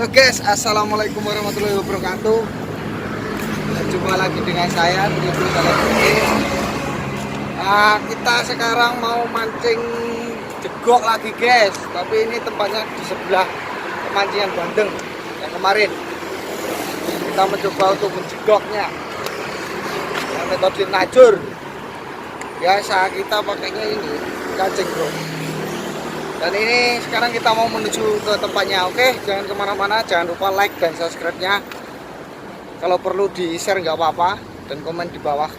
Halo guys, assalamualaikum warahmatullahi wabarakatuh. Jumpa lagi dengan saya di channel ini. Kita sekarang mau mancing jegok lagi guys, tapi ini tempatnya di sebelah pemancingan bandeng yang kemarin. Kita mencoba untuk menjegoknya dengan metode najur. Biasa kita pakainya ini kancing bro. Dan ini sekarang kita mau menuju ke tempatnya. Oke, jangan kemana-mana, jangan lupa like dan subscribe-nya. Kalau perlu di share nggak apa-apa, dan komen di bawah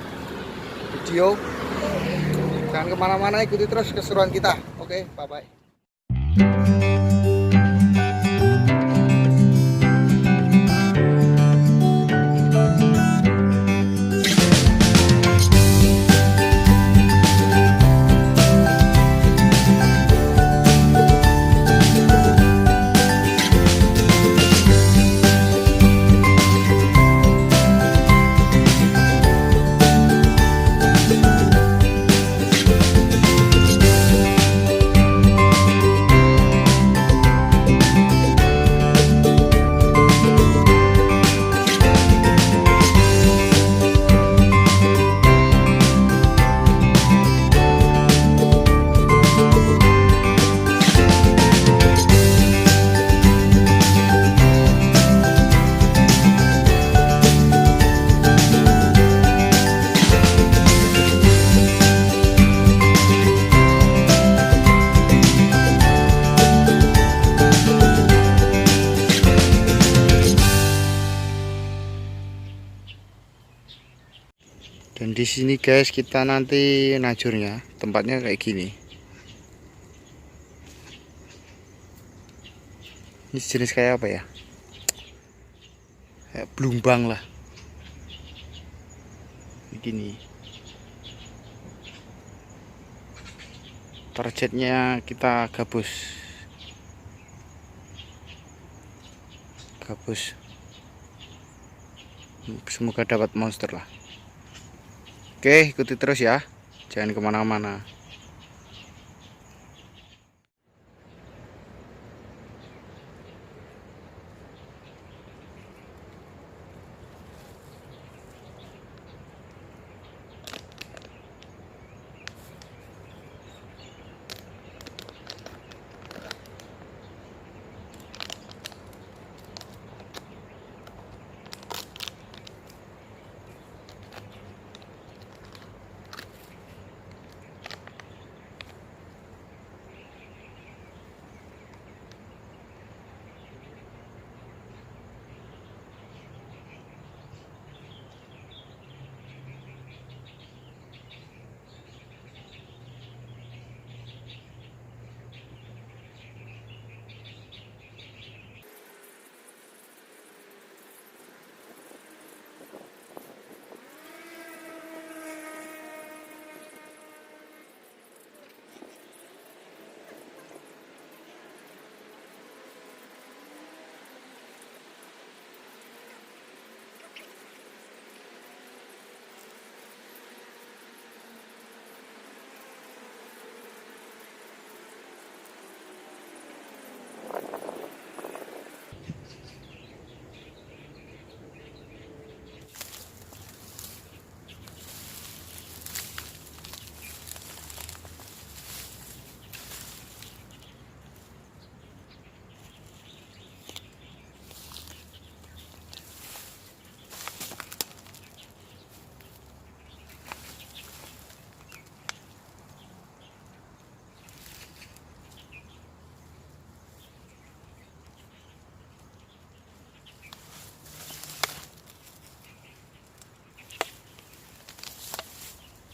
video. Jangan kemana-mana, ikuti terus keseruan kita. Oke, bye-bye. Dan di sini guys, kita nanti najurnya tempatnya kayak gini. Ini jenis kayak apa ya? Kayak blumbang lah. Begini. Targetnya kita gabus. Semoga dapat monster lah. Oke, ikuti terus ya, jangan kemana-mana.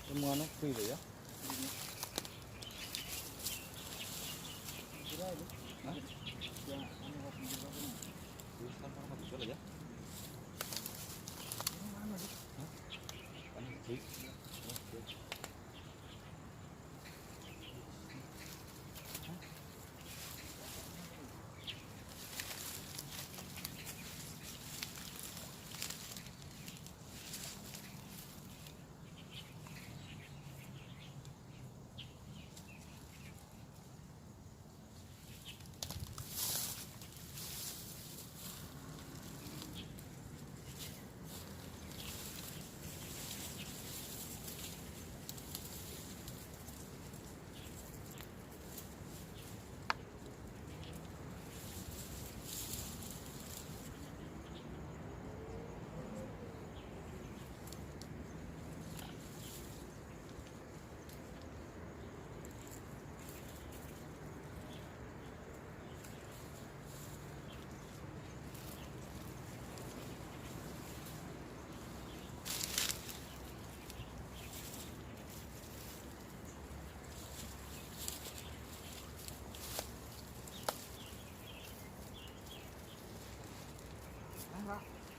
Semuanya free loh ya.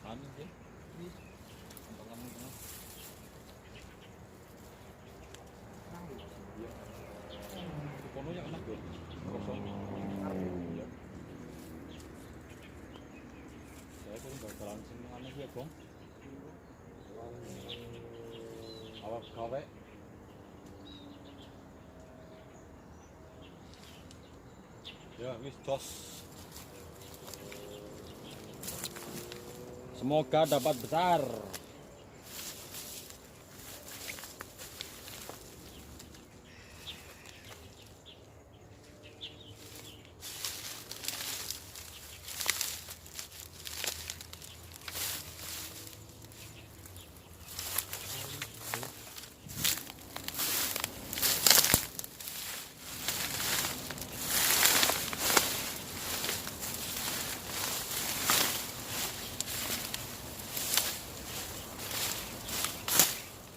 anu dia. Tantangan itu. Iya. Kononya enak tuh. Kosong. Iya. Saya pun bakalan seneng anu ya, Bang. Awak gawe. Ya, wis jos. Semoga dapat besar.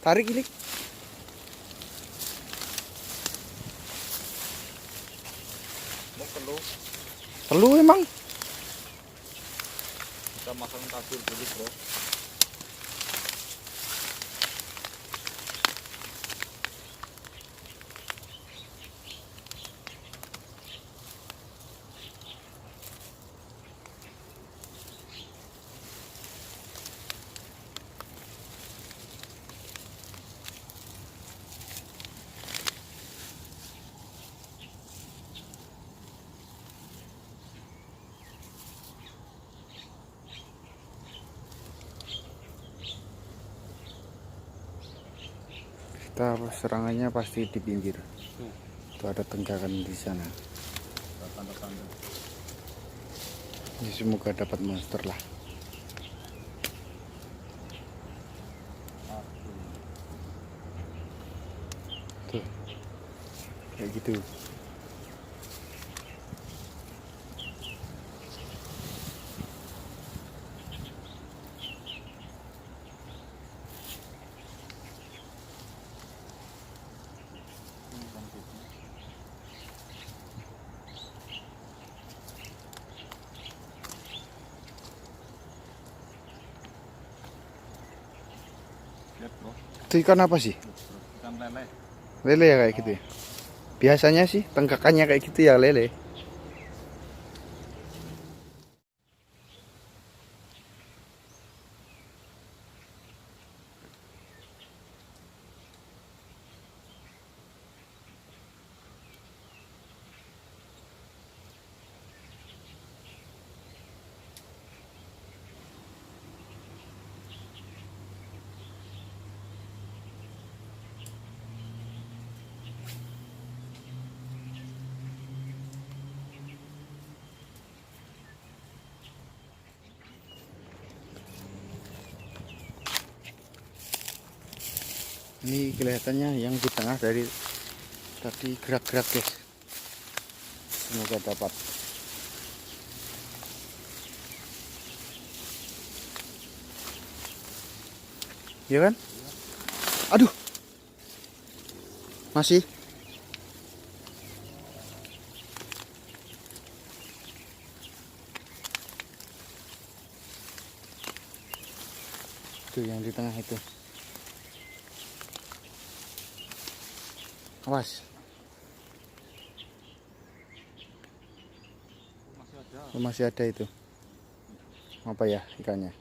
Tarik ini. Mau perlu Perlu emang. kita masang kasur dulu, Bro. Kita serangannya pasti di pinggir. Tuh ada tenggakan di sana. Tanda-tanda. Ini semoga dapat monster lah. Tuh. Kayak gitu. Lihat, Bro. Itu ikan apa sih? Ikan lele. Lele ya kayak gitu ya. Biasanya sih tenggakannya kayak gitu ya lele. Ini kelihatannya yang di tengah dari tadi gerak-gerak guys. Semoga dapat. Iya kan? Aduh. Masih. Tuh yang di tengah itu. Awas. Masih ada. Masih ada itu. Apa ya ikannya?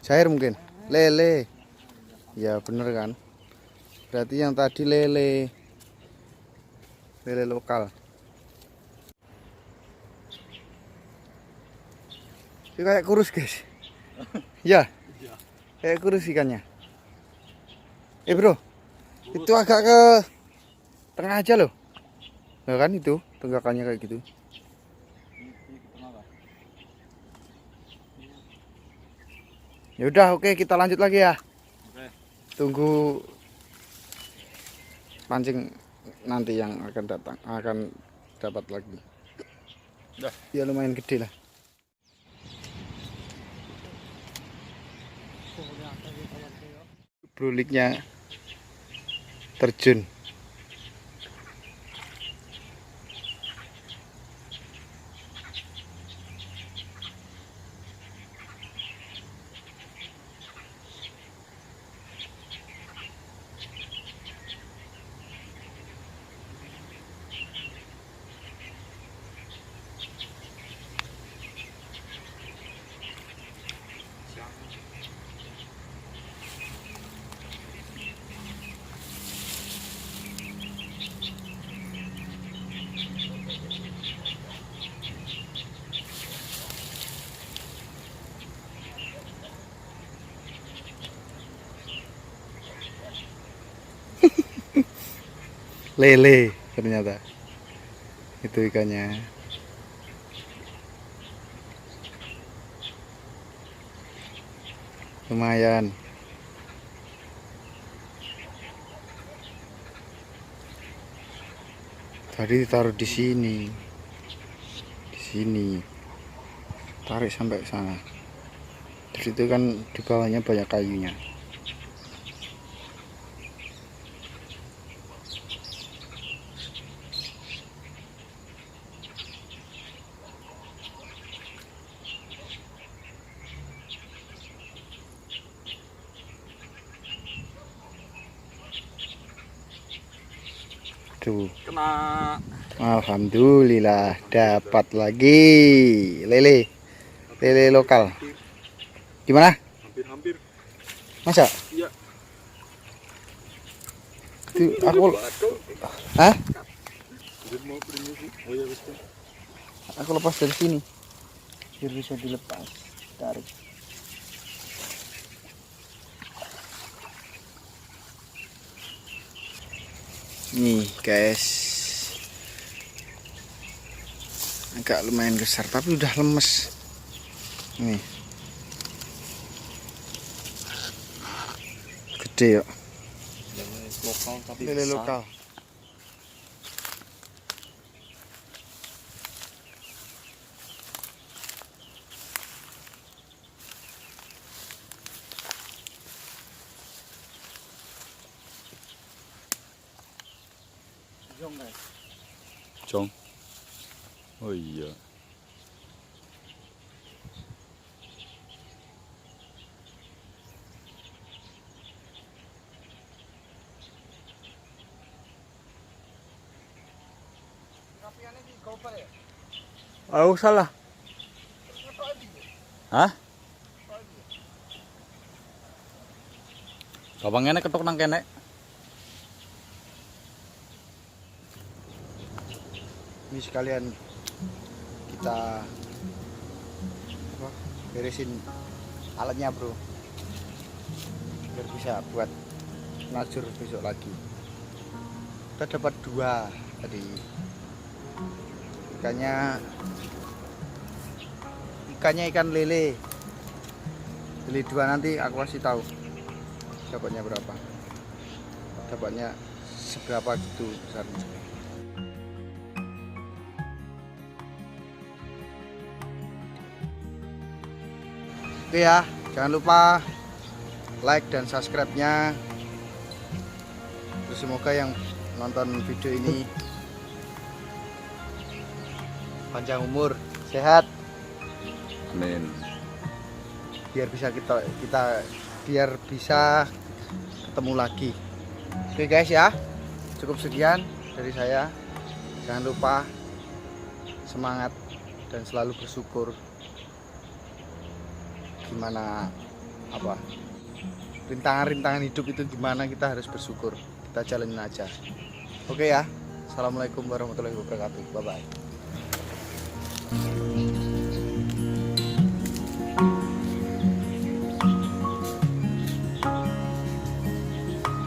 Cair mungkin. Lele. Ya bener kan. Berarti yang tadi lele. Lele lokal. Ini kayak kurus guys. Ya. Kayak kurus ikannya. Bro. Itu agak ke tengah aja loh. Nah kan itu tenggakannya kayak gitu. Ya udah, oke, kita lanjut lagi ya. Oke. Tunggu pancing nanti yang akan datang, akan dapat lagi. Dah. Ya lumayan gede lah. Bruliknya terjun. Lele ternyata itu ikannya. Lumayan. Tadi ditaruh di sini. Di sini. Tarik sampai sana. Terus itu kan di bawahnya banyak kayunya. Tuh. Kena. Alhamdulillah dapat lagi lele. Lele lokal. Gimana? Hampir-hampir. Masa? Iya. Itu aku. Hah? Mau pergi sih. Oh ya betul. Aku lepas dari sini. Biar bisa dilepas. Tarik. Nih guys, agak lumayan besar tapi udah lemes. Nih, gede yuk. Lokal tapi Lele lokal. Jong guys. Jong. Oh iya. Oh salah. Hah? Kabang enek ketok nang kene. Ini sekalian kita apa, beresin alatnya bro, biar bisa buat najur besok lagi. Kita dapat 2 tadi. Ikannya ikan lele. Lele 2 nanti aku kasih tahu dapatnya berapa. Dapatnya seberapa gitu besarnya. Oke ya, jangan lupa like dan subscribe-nya. Terus semoga yang nonton video ini panjang umur, sehat, Amin. biar bisa biar bisa ketemu lagi. Oke guys ya, cukup sekian dari saya. Jangan lupa semangat dan selalu bersyukur. Gimana apa rintangan-rintangan hidup itu, gimana kita harus bersyukur, kita jalanin aja. Oke ya, assalamualaikum warahmatullahi wabarakatuh, bye bye.